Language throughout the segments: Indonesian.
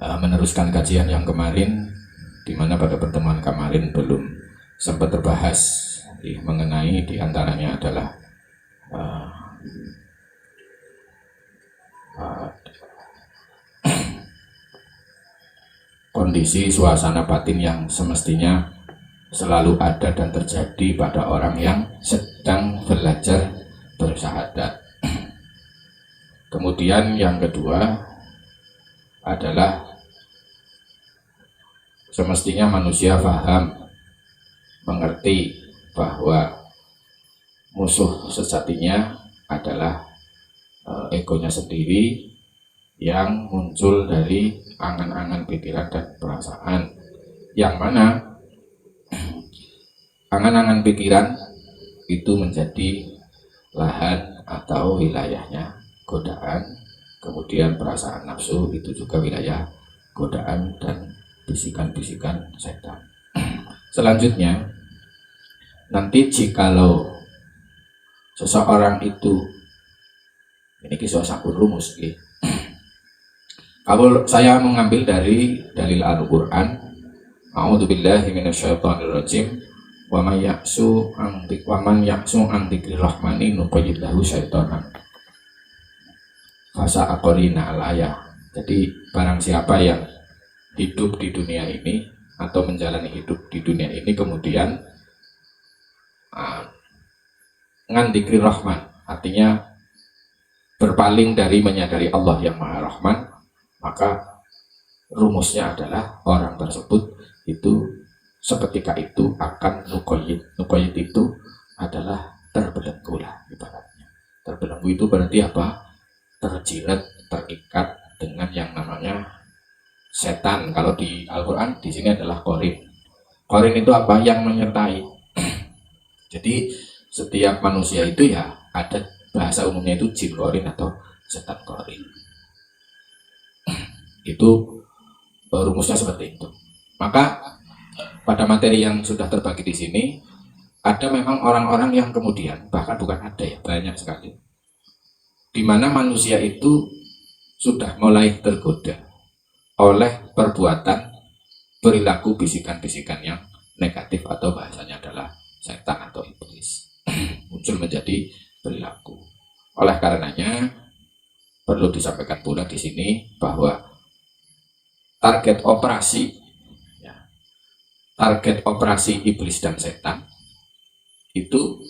meneruskan kajian yang kemarin, di mana pada pertemuan kemarin belum sempat terbahas mengenai diantaranya adalah kondisi suasana batin yang semestinya selalu ada dan terjadi pada orang yang sedang belajar bersyahadat. Kemudian yang kedua adalah semestinya manusia paham, mengerti bahwa musuh sejatinya adalah egonya sendiri yang muncul dari angan-angan pikiran dan perasaan, yang mana angan-angan pikiran itu menjadi lahan atau wilayahnya godaan, kemudian perasaan nafsu itu juga wilayah godaan dan bisikan-bisikan setan. Selanjutnya, nanti jikalau seseorang itu, ini kisah sabun rumus, kalau saya mengambil dari dalil Al-Quran, a'udzubillahi minasyaitonirrajim, wa man ya'su an dzikri rahmani nuqayyid lahu syaitonan fasa aqrina al-ayah. Jadi barang siapa yang hidup di dunia ini atau menjalani hidup di dunia ini kemudian ngandikri rahman, artinya berpaling dari menyadari Allah yang Maha Rahman, maka rumusnya adalah orang tersebut itu seketika itu akan nuqayyid. Nuqayyid itu adalah terbelenggu lah ibaratnya. Terbelenggu itu berarti apa? Terjilat, terikat dengan yang namanya setan. Kalau di Al-Quran di sini adalah qarin. Qarin itu apa? Yang menyertai. Jadi setiap manusia itu ya ada bahasa umumnya itu jin qarin atau setan qarin. Itu rumusnya seperti itu. Maka pada materi yang sudah terbagi di sini ada memang orang-orang yang kemudian, bahkan bukan ada ya, banyak sekali, di mana manusia itu sudah mulai tergoda oleh perbuatan perilaku bisikan-bisikan yang negatif atau bahasanya adalah setan atau iblis muncul menjadi perilaku. Oleh karenanya perlu disampaikan pula di sini bahwa target operasi iblis dan setan itu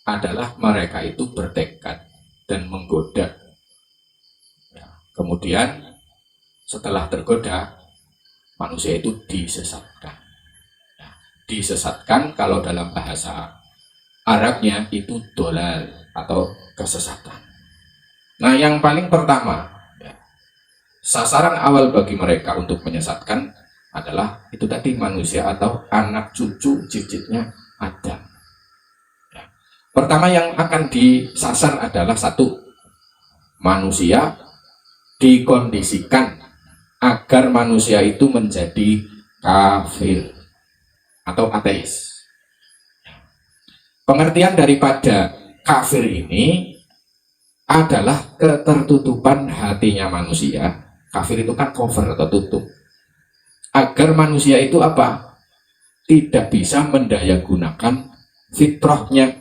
adalah mereka itu bertekad dan menggoda. Kemudian setelah tergoda, manusia itu disesatkan. Disesatkan kalau dalam bahasa Arabnya itu dolal atau kesesatan. Nah, yang paling pertama, sasaran awal bagi mereka untuk menyesatkan adalah itu tadi manusia atau anak cucu cicitnya Adam. Pertama yang akan disasar adalah satu, manusia dikondisikan agar manusia itu menjadi kafir atau ateis. Pengertian daripada kafir ini adalah ketertutupan hatinya manusia. Kafir itu kan cover atau tutup. Agar manusia itu apa? Tidak bisa mendayagunakan fitrahnya.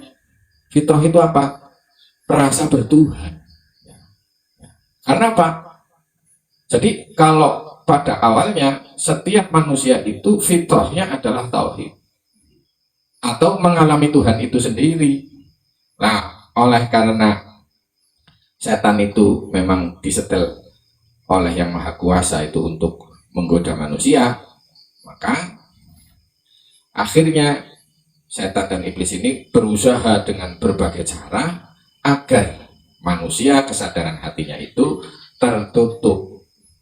Fitrah itu apa? Rasa bertuhan. Karena apa? Jadi kalau pada awalnya setiap manusia itu fitrahnya adalah tauhid atau mengalami Tuhan itu sendiri. Nah, oleh karena setan itu memang disetel oleh Yang Maha Kuasa itu untuk menggoda manusia, maka akhirnya setan dan iblis ini berusaha dengan berbagai cara agar manusia kesadaran hatinya itu tertutup.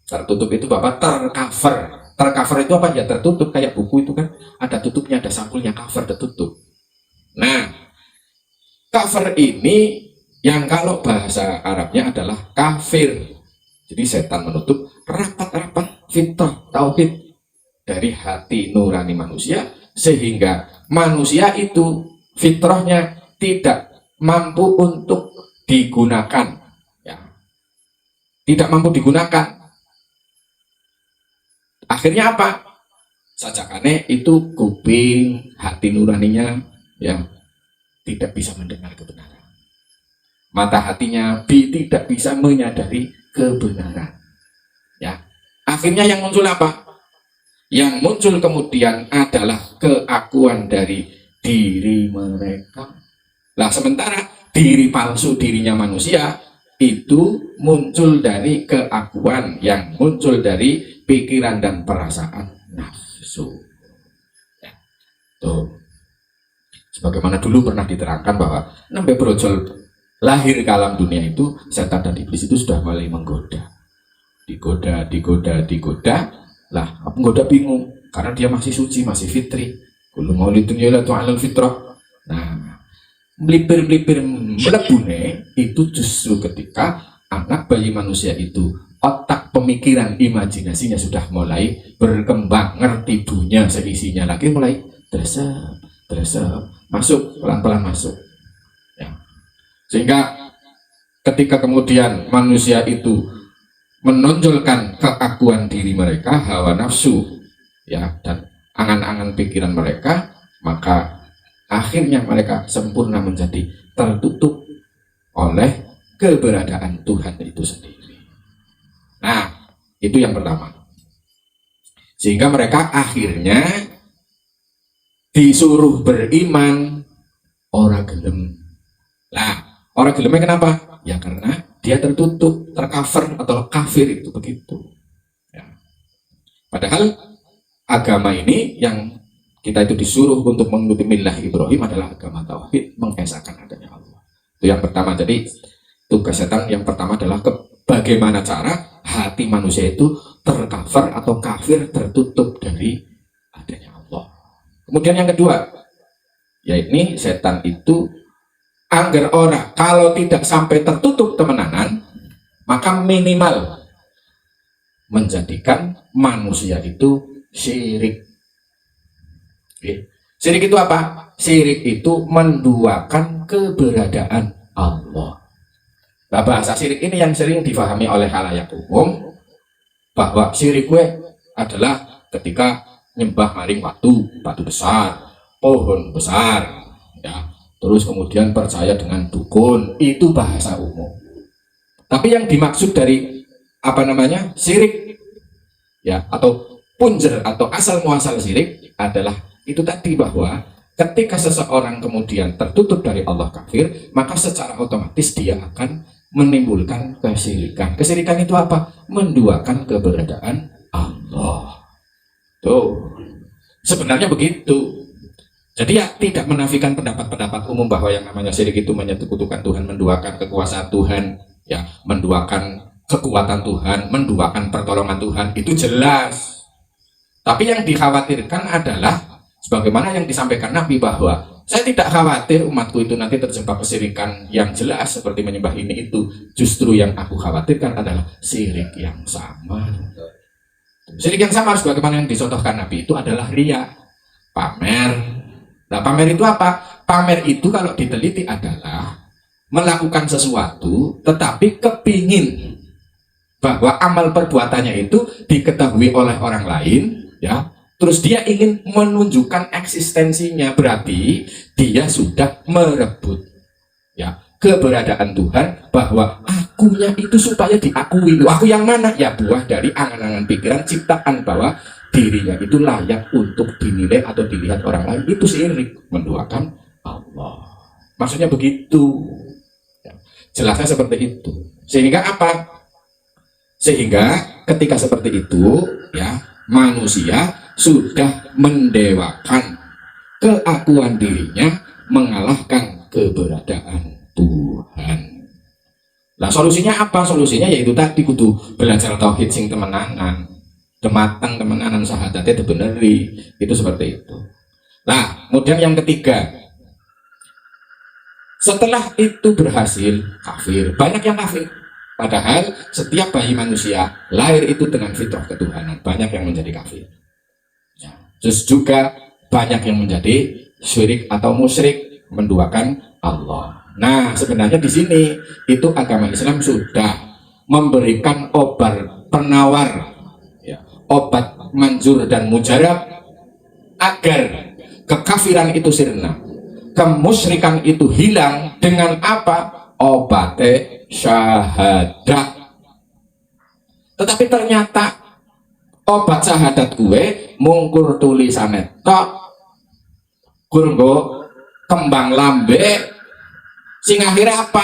Tertutup itu Bapak tercover. Tercover itu apa ya? Tertutup kayak buku itu kan ada tutupnya, ada sampulnya, cover tertutup. Nah, cover ini yang kalau bahasa Arabnya adalah kafir. Jadi setan menutup rapat-rapat fitrah tauhid dari hati nurani manusia sehingga manusia itu fitrahnya tidak mampu untuk digunakan, ya. Tidak mampu digunakan. Akhirnya apa? Sajakane itu kuping, hati nuraninya yang tidak bisa mendengar kebenaran. Mata hatinya tidak bisa menyadari kebenaran. Ya. Akhirnya yang muncul apa? Yang muncul kemudian adalah keakuan dari diri mereka. Nah, sementara diri palsu dirinya manusia itu muncul dari keakuan yang muncul dari pikiran dan perasaan nafsu. Ya. Tuh. Sebagaimana dulu pernah diterangkan bahwa sampai brojol lahir ke alam dunia itu, setan dan iblis itu sudah mulai menggoda. Digoda. Lah, penggoda bingung karena dia masih suci, masih fitri. Kullu maulidun yuladu 'alal fitrah. Nah, melipir-melipir melebune itu justru ketika anak bayi manusia itu otak pemikiran imajinasinya sudah mulai berkembang, ngerti dunia seisinya lagi mulai teresep masuk, pelan-pelan masuk ya. Sehingga ketika kemudian manusia itu menonjolkan keakuan diri mereka, hawa nafsu ya, dan angan-angan pikiran mereka, maka akhirnya mereka sempurna menjadi tertutup oleh keberadaan Tuhan itu sendiri. Nah, itu yang pertama. Sehingga mereka akhirnya disuruh beriman, orang gelem. Nah, orang gelemnya kenapa? Ya karena dia tertutup, tercover atau kafir itu begitu. Ya. Padahal agama ini yang kita itu disuruh untuk mengikuti millah Ibrahim adalah agama tauhid, mengesahkan adanya Allah. Itu yang pertama. Jadi tugas setan yang pertama adalah bagaimana cara hati manusia itu tercover atau kafir, tertutup dari adanya Allah. Kemudian yang kedua, yaitu setan itu anggar orang kalau tidak sampai tertutup temenanan, maka minimal menjadikan manusia itu syirik. Oke. Syirik itu apa? Syirik itu menduakan keberadaan Allah. Nah, bahasa syirik ini yang sering difahami oleh khalayak umum, bahwa syirik adalah ketika nyembah maring batu besar, pohon besar, ya. Terus kemudian percaya dengan dukun, itu bahasa umum. Tapi yang dimaksud dari syirik, ya, atau punjer atau asal muasal syirik adalah itu tadi, bahwa ketika seseorang kemudian tertutup dari Allah, kafir, maka secara otomatis dia akan menimbulkan kesyirikan. Kesyirikan itu apa? Menduakan keberadaan Allah. Tuh, sebenarnya begitu. Jadi ya tidak menafikan pendapat-pendapat umum bahwa yang namanya syirik itu menyekutukan Tuhan, menduakan kekuasaan Tuhan, ya, menduakan kekuatan Tuhan, menduakan pertolongan Tuhan, itu jelas. Tapi yang dikhawatirkan adalah sebagaimana yang disampaikan Nabi, bahwa saya tidak khawatir umatku itu nanti terjebak kesyirikan yang jelas seperti menyembah ini itu. Justru yang aku khawatirkan adalah syirik yang sama. Syirik yang sama sebagaimana yang dicontohkan Nabi itu adalah riya, pamer. Nah, pamer itu apa? Pamer itu kalau diteliti adalah melakukan sesuatu tetapi kepingin bahwa amal perbuatannya itu diketahui oleh orang lain, ya. Terus dia ingin menunjukkan eksistensinya, berarti dia sudah merebut, ya, keberadaan Tuhan, bahwa akunya itu supaya diakui. Aku yang mana? Ya buah dari angan-angan pikiran ciptaan bahwa dirinya itu layak untuk dinilai atau dilihat orang lain. Itu syirik, menduakan Allah. Maksudnya begitu. Jelasnya seperti itu. Sehingga apa? Sehingga ketika seperti itu, ya, manusia sudah mendewakan keakuan dirinya, mengalahkan keberadaan Tuhan. Nah, solusinya apa? Solusinya yaitu tadi kudu belajar tauhid sing temenanan, demateng temenanan, syahadatnya dibeneri, itu seperti itu. Nah, kemudian yang ketiga, setelah itu berhasil kafir, banyak yang kafir. Padahal setiap bayi manusia lahir itu dengan fitrah ketuhanan, banyak yang menjadi kafir. Ya. Terus juga banyak yang menjadi syirik atau musyrik, menduakan Allah. Nah, sebenarnya di sini itu agama Islam sudah memberikan obat penawar, ya, obat manjur dan mujarab agar kekafiran itu sirna, kemusyrikan itu hilang dengan apa? Obate syahadat. Tetapi ternyata obat syahadat gue mungkur tulisane tok, kurgo kembang lambe, sing akhirnya apa?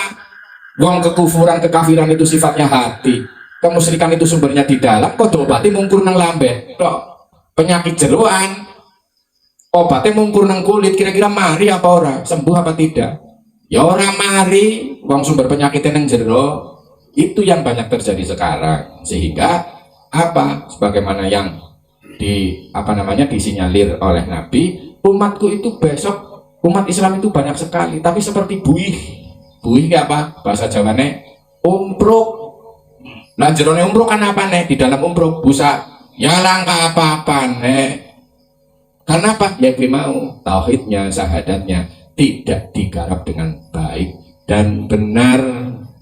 Wong kekufuran kekafiran itu sifatnya hati, kemusyrikan itu sumbernya di dalam, kok obati mungkur nang lambe tok. Penyakit jeroan obatnya mungkur nang kulit, kira-kira mari apa ora, sembuh apa tidak? Ya orang mari, wong sumber penyakitnya nang jero. Itu yang banyak terjadi sekarang, sehingga apa? Sebagaimana yang disinyalir oleh Nabi, umatku itu besok, umat Islam itu banyak sekali, tapi seperti buih. Buih apa? Bahasa Jawane umpruk. Nah jerone umpruk kan apa nih? Di dalam umpruk busa. Ya langkah apa-apa nih. Karena apa? Ya gue mau tauhidnya, syahadatnya tidak digarap dengan baik dan benar.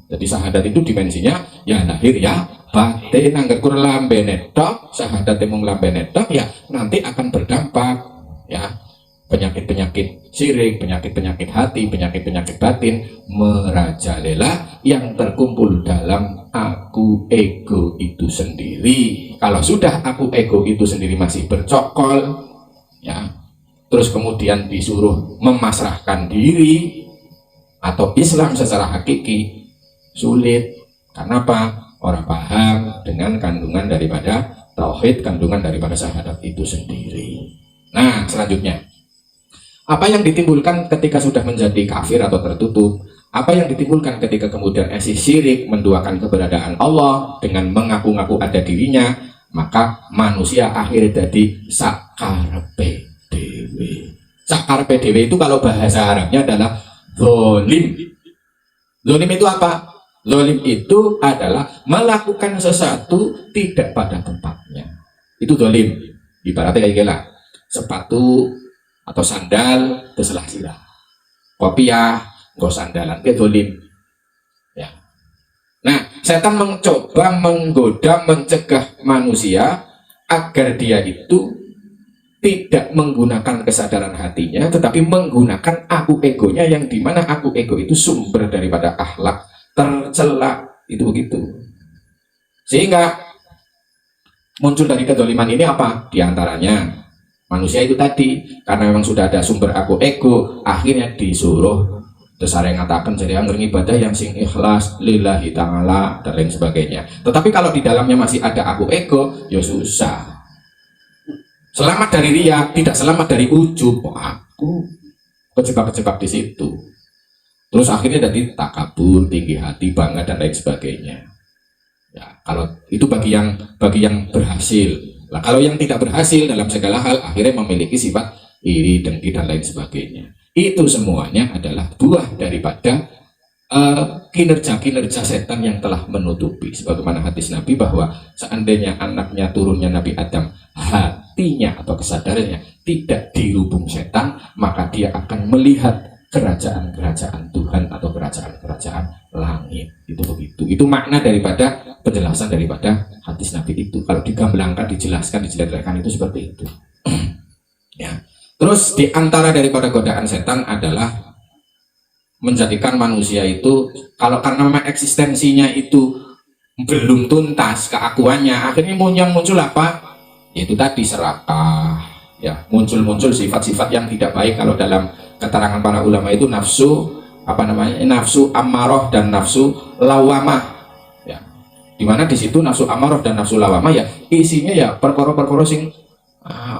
Jadi syahadat itu dimensinya ya lahir ya batin. Angger kur lambe netok, syahadat mung lambe netok, ya nanti akan berdampak ya. Penyakit-penyakit syirik, penyakit-penyakit hati, penyakit-penyakit batin merajalela yang terkumpul dalam aku ego itu sendiri. Kalau sudah aku ego itu sendiri masih bercokol ya, terus kemudian disuruh memasrahkan diri atau Islam secara hakiki, sulit. Karena apa? Orang paham dengan kandungan daripada tauhid, kandungan daripada syahadat itu sendiri. Nah selanjutnya, apa yang ditimbulkan ketika sudah menjadi kafir atau tertutup? Apa yang ditimbulkan ketika kemudian esi syirik menduakan keberadaan Allah dengan mengaku-ngaku ada dirinya? Maka manusia akhirnya jadi sakarepe dewe. Sakarepe dewe itu kalau bahasa Arabnya adalah zolim. Zolim itu apa? Zolim itu adalah melakukan sesuatu tidak pada tempatnya. Itu zolim. Ibaratnya kayak gila, sepatu atau sandal terselah silah, kopiah nggak sandalan, itu zolim ya. Nah setan mencoba menggoda, mencegah manusia agar dia itu tidak menggunakan kesadaran hatinya, tetapi menggunakan aku egonya, yang dimana aku ego itu sumber daripada akhlak tercela, itu begitu. Sehingga muncul dari kedoliman ini apa? Di antaranya manusia itu tadi, karena memang sudah ada sumber aku ego, akhirnya disuruh dasar yang ngatakan jadi anggar ibadah yang sing ikhlas lillahi ta'ala dan lain sebagainya. Tetapi kalau di dalamnya masih ada aku ego, ya susah. Selamat dari riya, tidak selamat dari ujub. Aku kejebak-kejebak di situ. Terus akhirnya jadi takabur, tinggi hati, bangga dan lain sebagainya. Ya, kalau itu bagi yang berhasil. Nah, kalau yang tidak berhasil dalam segala hal akhirnya memiliki sifat iri, dengki dan lain sebagainya. Itu semuanya adalah buah daripada kinerja-kinerja setan yang telah menutupi. Sebagaimana hadis Nabi bahwa seandainya anaknya turunnya Nabi Adam, hatinya atau kesadarannya tidak dirubung setan, maka dia akan melihat kerajaan-kerajaan Tuhan atau kerajaan-kerajaan langit. Itu begitu. Itu makna daripada penjelasan daripada hadis Nabi itu. Kalau digamblangkan, dijelaskan, dijelaskan itu seperti itu. Ya. Terus diantara daripada godaan setan adalah menjadikan manusia itu, kalau karena memang eksistensinya itu belum tuntas keakuannya, akhirnya muncul apa? Yaitu tadi serakah. Ya, muncul sifat-sifat yang tidak baik. Kalau dalam keterangan para ulama itu nafsu nafsu ammaroh dan nafsu lawamah ya, dimana di situ nafsu ammaroh dan nafsu lawamah ya isinya ya perkara-perkara sing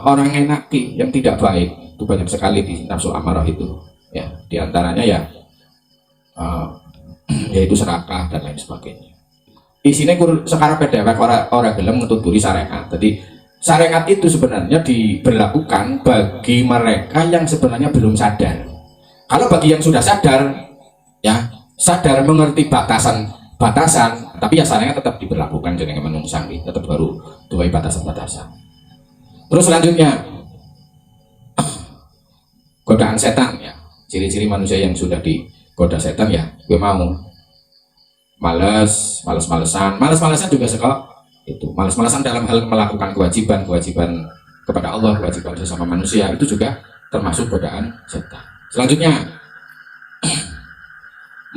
orang enaki yang tidak baik. Itu banyak sekali di nafsu ammaroh itu ya, diantaranya ya yaitu serakah dan lain sebagainya. Isinya sekarang pedewek orang gelem ngetuturi syariat. Jadi syariat itu sebenarnya diberlakukan bagi mereka yang sebenarnya belum sadar. Kalau bagi yang sudah sadar, ya sadar mengerti batasan, tapi ya syariat tetap diberlakukan, jadi menungsangi tetap baru dua batasan-batasan. Terus selanjutnya godaan setan ya, ciri-ciri manusia yang sudah digoda setan ya, gue mau males-malesan juga sekok Itu malas-malasan dalam hal melakukan kewajiban kepada Allah, kewajiban sesama manusia, itu juga termasuk godaan setan. Selanjutnya,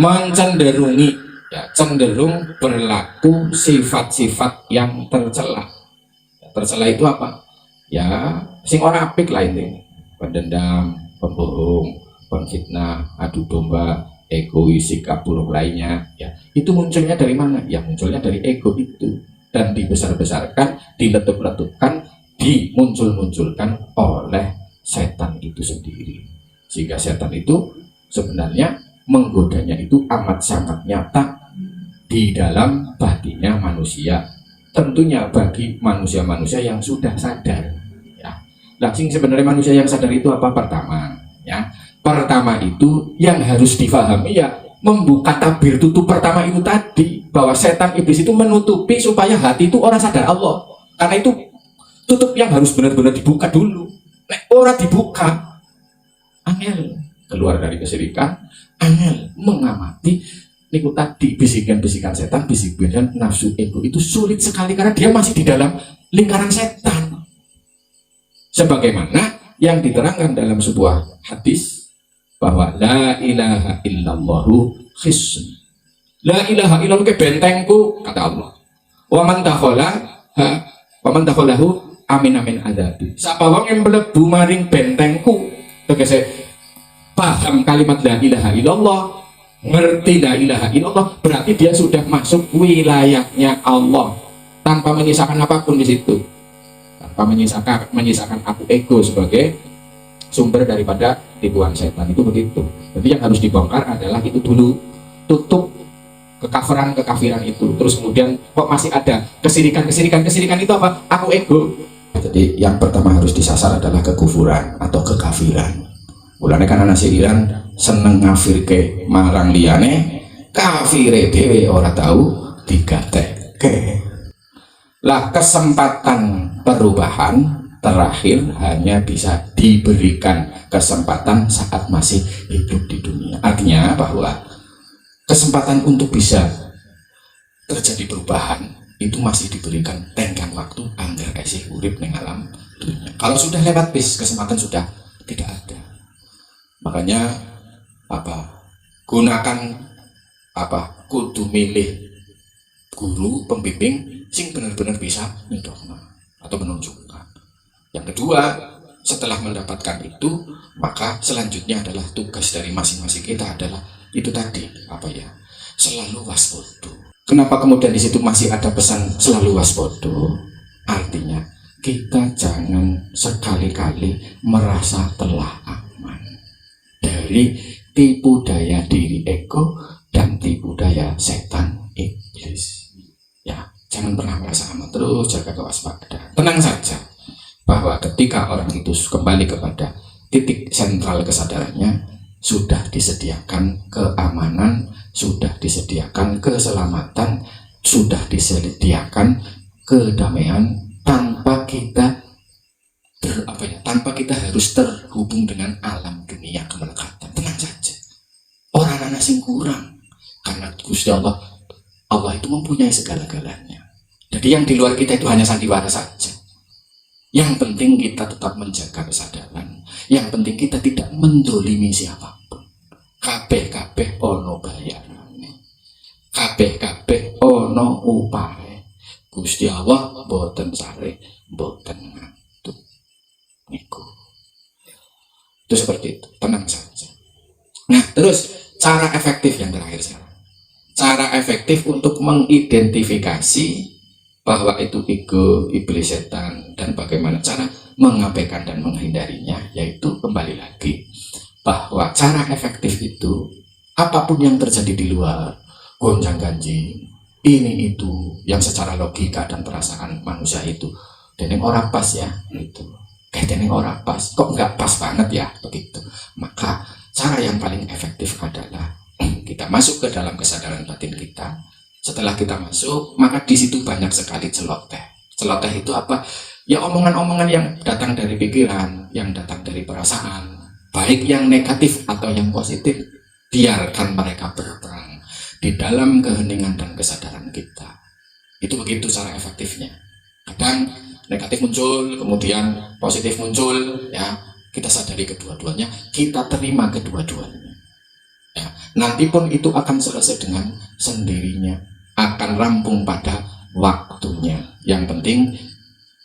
mencenderungi, ya, cenderung berlaku sifat-sifat yang tercela. Tercela itu apa? Ya, sing ora apik lah ini. Pendendam, pembohong, pemfitnah, adu domba, egois, sikap buruk lainnya. Ya, itu munculnya dari mana? Ya, munculnya dari ego itu, dan dibesar-besarkan, diletup-letupkan, dimuncul-munculkan oleh setan itu sendiri. Sehingga setan itu sebenarnya menggodanya itu amat sangat nyata di dalam batinnya manusia, tentunya bagi manusia-manusia yang sudah sadar, ya. Nah, sebenarnya manusia yang sadar itu apa? Pertama itu yang harus difahami, ya, membuka tabir tutup pertama itu tadi, bahwa setan iblis itu menutupi supaya hati itu orang sadar Allah. Karena itu tutup yang harus benar-benar dibuka dulu. Nek orang dibuka, angel keluar dari kesyirikan, angel mengamati niku tadi bisikan-bisikan setan, bisikan nafsu ego itu sulit sekali karena dia masih di dalam lingkaran setan. Sebagaimana yang diterangkan dalam sebuah hadis bahwa la ilaha illallahu khisn. La ilaha illallah ke bentengku, kata Allah. Wa man dakhalahu amin amin adabi. Sapa wong yang mlebu maring bentengku, tegese paham kalimat la ilaha illallah, ngerti la ilaha illallah, berarti dia sudah masuk wilayahnya Allah tanpa menyisakan apapun di situ, tanpa menyisakan aku ego sebagai sumber daripada tipuan setan. Itu begitu. Jadi yang harus dibongkar adalah itu dulu, tutup kekafiran itu. Terus kemudian kok masih ada kesirikan itu apa? Aku ego. Jadi yang pertama harus disasar adalah kekufuran atau kekafiran. Mulane karena nasiran seneng ngafirke marang liyane, kafire dhewe ora tahu digatekke. Lah kesempatan perubahan terakhir hanya bisa diberikan kesempatan saat masih hidup di dunia. Artinya bahwa kesempatan untuk bisa terjadi perubahan itu masih diberikan tenggang waktu anggar esih urip ning alam dunia. Kalau sudah lewat bis, kesempatan sudah tidak ada. Makanya gunakan kudu milih guru pembimbing sing benar-benar bisa mendono atau menunjukkan. Yang kedua, setelah mendapatkan itu, maka selanjutnya adalah tugas dari masing-masing kita adalah itu tadi, selalu waspada. Kenapa kemudian di situ masih ada pesan selalu waspada? Artinya kita jangan sekali-kali merasa telah aman dari tipu daya diri ego dan tipu daya setan iblis. Ya, jangan pernah merasa aman, terus jaga kewaspadaan. Tenang saja bahwa ketika orang itu kembali kepada titik sentral kesadarannya, sudah disediakan keamanan, sudah disediakan keselamatan, sudah disediakan kedamaian tanpa kita tanpa kita harus terhubung dengan alam dunia kemelekatan. Tenang saja, orang anak sing kurang karena Gusti Allah itu mempunyai segala-galanya. Jadi yang di luar kita itu hanya sandiwara saja. Yang penting kita tetap menjaga kesadaran. Yang penting kita tidak mendolimi siapapun. Kabeh ono bayarane. Kabeh ono upahe. Gusti Allah boten sare, boten ngantuk. Niku. Itu seperti itu. Tenang saja. Nah, terus cara efektif yang terakhir sekarang. Cara efektif untuk mengidentifikasi bahwa itu ego, iblis, setan, dan bagaimana cara mengabaikan dan menghindarinya, yaitu kembali lagi bahwa cara efektif itu apapun yang terjadi di luar, gonjang-ganjing, ini itu yang secara logika dan perasaan manusia itu deneng ora pas ya, itu kayak deneng ora pas, kok nggak pas banget ya, begitu. Maka cara yang paling efektif adalah kita masuk ke dalam kesadaran batin kita. Setelah kita masuk, maka di situ banyak sekali celoteh. Celoteh itu apa? Ya omongan-omongan yang datang dari pikiran, yang datang dari perasaan, baik yang negatif atau yang positif. Biarkan mereka berperang di dalam keheningan dan kesadaran kita. Itu begitu cara efektifnya. Kadang negatif muncul, kemudian positif muncul, ya kita sadari kedua-duanya, kita terima kedua-duanya. Ya, nanti pun itu akan selesai dengan sendirinya, akan rampung pada waktunya. Yang penting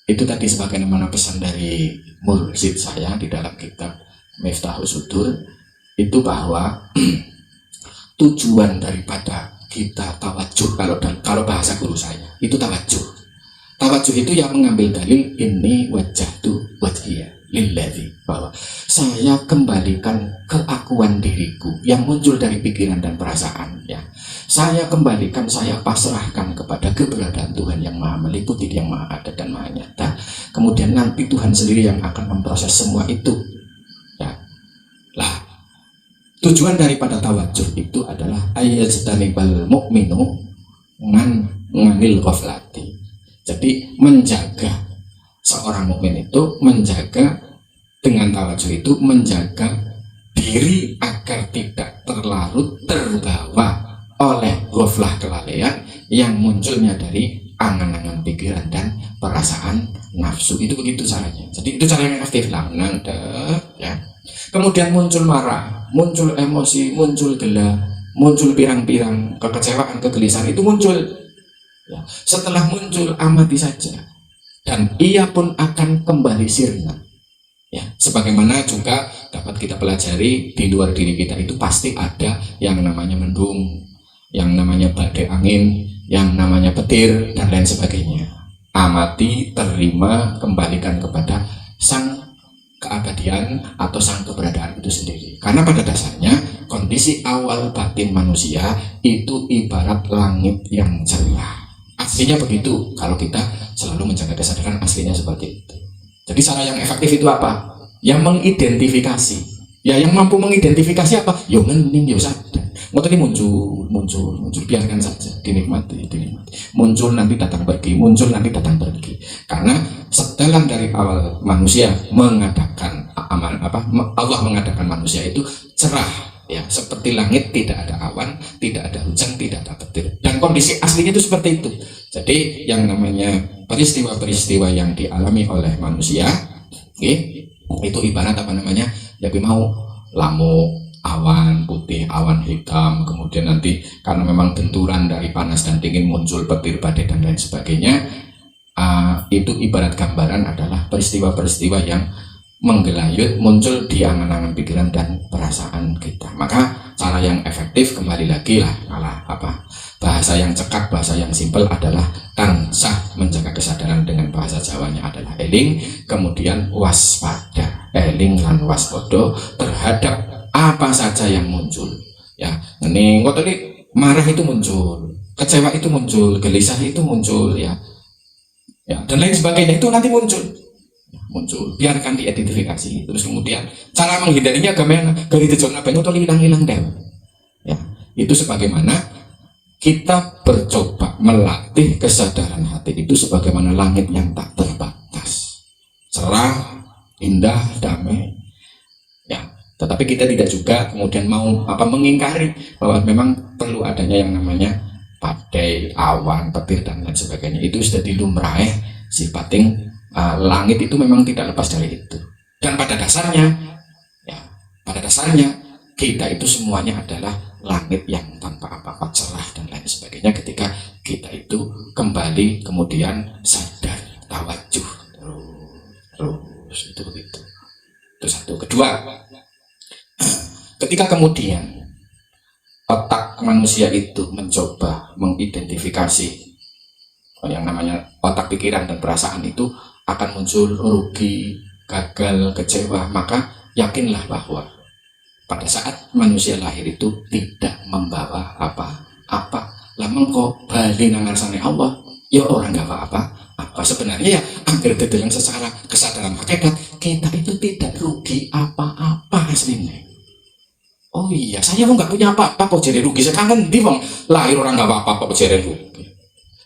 itu tadi sebagaimana pesan dari mursyid saya di dalam kitab Miftahus Sudur itu bahwa tujuan daripada kita tawajuh, kalau bahasa guru saya itu tawajuh. Tawajuh itu yang mengambil dalil ini wajjahtu wajhiya lillazi, bahwa saya kembalikan keakuan diriku yang muncul dari pikiran dan perasaan, ya. Saya kembalikan, saya pasrahkan kepada keberadaan Tuhan yang maha meliputi, yang maha ada dan maha nyata. Kemudian nanti Tuhan sendiri yang akan memproses semua itu, ya. Lah, tujuan daripada tawajuh itu adalah ayyatanibal mu'minu nganil ghaflati. Jadi menjaga seorang mukmin itu, menjaga dengan tawajuh itu menjaga diri agar tidak terlarut terbawa oleh ghaflah, kelalaian yang munculnya dari angan-angan pikiran dan perasaan nafsu. Itu begitu caranya. Jadi itu cara yang aktif lah, ya. Kemudian muncul marah, muncul emosi, muncul gela, muncul pirang-pirang kekecewaan, kegelisahan, itu muncul. Ya. Setelah muncul, amati saja, dan ia pun akan kembali sirna. Ya, sebagaimana juga dapat kita pelajari di luar diri kita itu pasti ada yang namanya mendung, yang namanya badai angin, yang namanya petir dan lain sebagainya. Amati, terima, kembalikan kepada sang keabadian atau sang keberadaan itu sendiri. Karena pada dasarnya kondisi awal batin manusia itu ibarat langit yang cerah. Aslinya begitu, kalau kita selalu menjaga kesadaran aslinya seperti itu. Jadi cara yang efektif itu apa? Yang mengidentifikasi. Ya, yang mampu mengidentifikasi apa? Yo ngening, yo sadar. Ngoten muncul, biarkan saja, dinikmati. Muncul nanti datang pergi, muncul nanti datang pergi. Karena setelan dari awal manusia mengadakan amal Allah mengadakan manusia itu cerah. Ya, seperti langit, tidak ada awan, tidak ada hujan, tidak ada petir. Dan kondisi aslinya itu seperti itu. Jadi yang namanya peristiwa-peristiwa yang dialami oleh manusia, itu ibarat ya mau lamu, awan putih, awan hitam, kemudian nanti karena memang benturan dari panas dan dingin muncul petir, badai dan lain sebagainya. Itu ibarat gambaran adalah peristiwa-peristiwa yang menggelayut muncul di angan-angan pikiran dan perasaan kita. Maka cara yang efektif kembali lagi lah, bahasa yang cekak, bahasa yang simpel adalah tansah, menjaga kesadaran dengan bahasa Jawanya adalah eling, kemudian waspada, eling lan waspada terhadap apa saja yang muncul. Ya, ini marah itu muncul, kecewa itu muncul, gelisah itu muncul, ya, dan lain sebagainya itu nanti muncul, biarkan diidentifikasi. Terus kemudian cara menghindarinya gampang, gari tejon apa itu hilang deh. Ya, itu sebagaimana kita bercoba melatih kesadaran hati itu sebagaimana langit yang tak terbatas, cerah, indah, damai. Ya, tetapi kita tidak juga kemudian mau mengingkari bahwa memang perlu adanya yang namanya badai, awan, petir dan lain sebagainya. Itu sudah dilumrah sifatnya. Langit itu memang tidak lepas dari itu. Dan pada dasarnya kita itu semuanya adalah langit yang tanpa apa-apa, cerah dan lain sebagainya. Ketika kita itu kembali kemudian sadar, tawajuh terus itu begitu. Itu satu. Kedua, ketika kemudian otak manusia itu mencoba mengidentifikasi yang namanya otak, pikiran dan perasaan itu akan muncul rugi, gagal, kecewa, maka yakinlah bahwa pada saat manusia lahir itu tidak membawa apa-apa. Lah mengko bali nang ngarsane Allah, ya orang gak apa-apa. Sebenarnya ya agar yang secara kesadaran hakikat kita itu tidak rugi apa-apa aslinya. Oh iya, saya nggak punya apa-apa kok jadi rugi. Sekarang di bang lahir orang nggak apa-apa kok jadi rugi.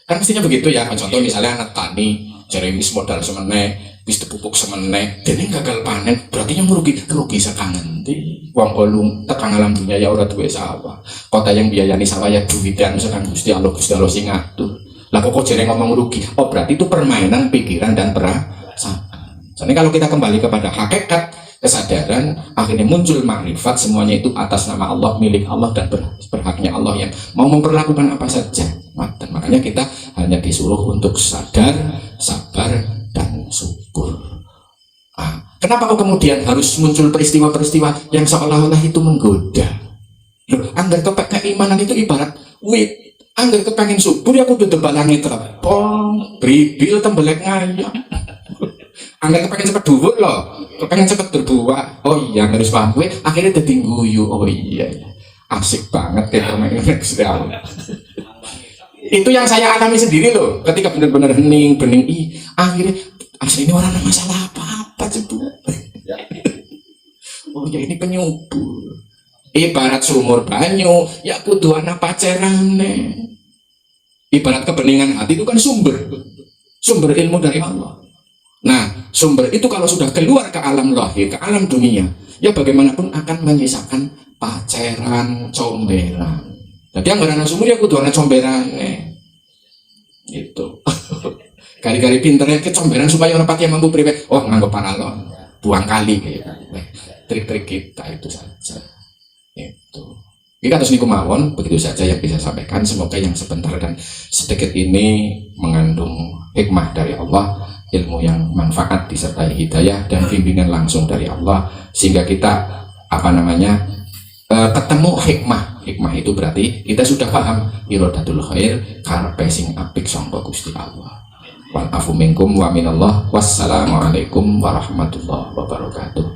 Kan mestinya begitu ya. Contoh misalnya anak tani jadi wis modal semene, wis pupuk semene, jadi gagal panen, berarti yang rugi sekangen di wong kolung tekan alam dunia ya ora duwe sawah. Kota yang biayani sawah ya duwitan sekarang Gusti Allah sing ngatur. Lah kok jadi ngomong rugi? Oh berarti itu permainan pikiran dan perasaan. Jadi kalau kita kembali kepada hakikat kesadaran, akhirnya muncul makrifat, semuanya itu atas nama Allah, milik Allah dan berhaknya Allah yang mau memperlakukan apa saja. Dan makanya kita hanya disuruh untuk sadar, sabar dan syukur. Kenapa kok kemudian harus muncul peristiwa-peristiwa yang seolah-olah itu menggoda? Loh, anggar keimanan itu ibarat wit. Anggar kepengen subur ya kudu debalangi telepon, bribil tembelek ngayam. Anggar kepengen cepet dhuwur loh, kepengen cepet berbuah. Oh iya, harus paham gue. Akhirnya dadi guyu. Oh iya, asik banget kayak main Gusti Allah. Itu yang saya alami sendiri loh. Ketika benar-benar hening, akhirnya asli ini orang masalah apa-apa coba. Oh ya ini penyubur. Ibarat sumur banyu, ya kudu ana pacerane. Ibarat kebeningan hati itu kan sumber ilmu dari Allah. Nah, sumber itu kalau sudah keluar ke alam lahir, ke alam dunia, ya bagaimanapun akan menyisakan paceran, comberan. Jadi yang berana sumur ya kudu ana comberane. Gitu. Kali-kali pinternya kecomberan supaya orang pati yang mampu priwe. Oh, nganggo paralon, buang kali kayak. Trik-trik kita itu saja. Itu. Kita terus niku mawon, begitu saja yang bisa sampaikan. Semoga yang sebentar dan sedikit ini mengandung hikmah dari Allah, ilmu yang manfaat disertai hidayah dan bimbingan langsung dari Allah, sehingga kita ketemu hikmah. Hikmah itu berarti kita sudah paham irodatul khair, karepe sing apik sangka Gusti Allah. Wal afu minkum wa minallah. Wassalamualaikum warahmatullahi wabarakatuh.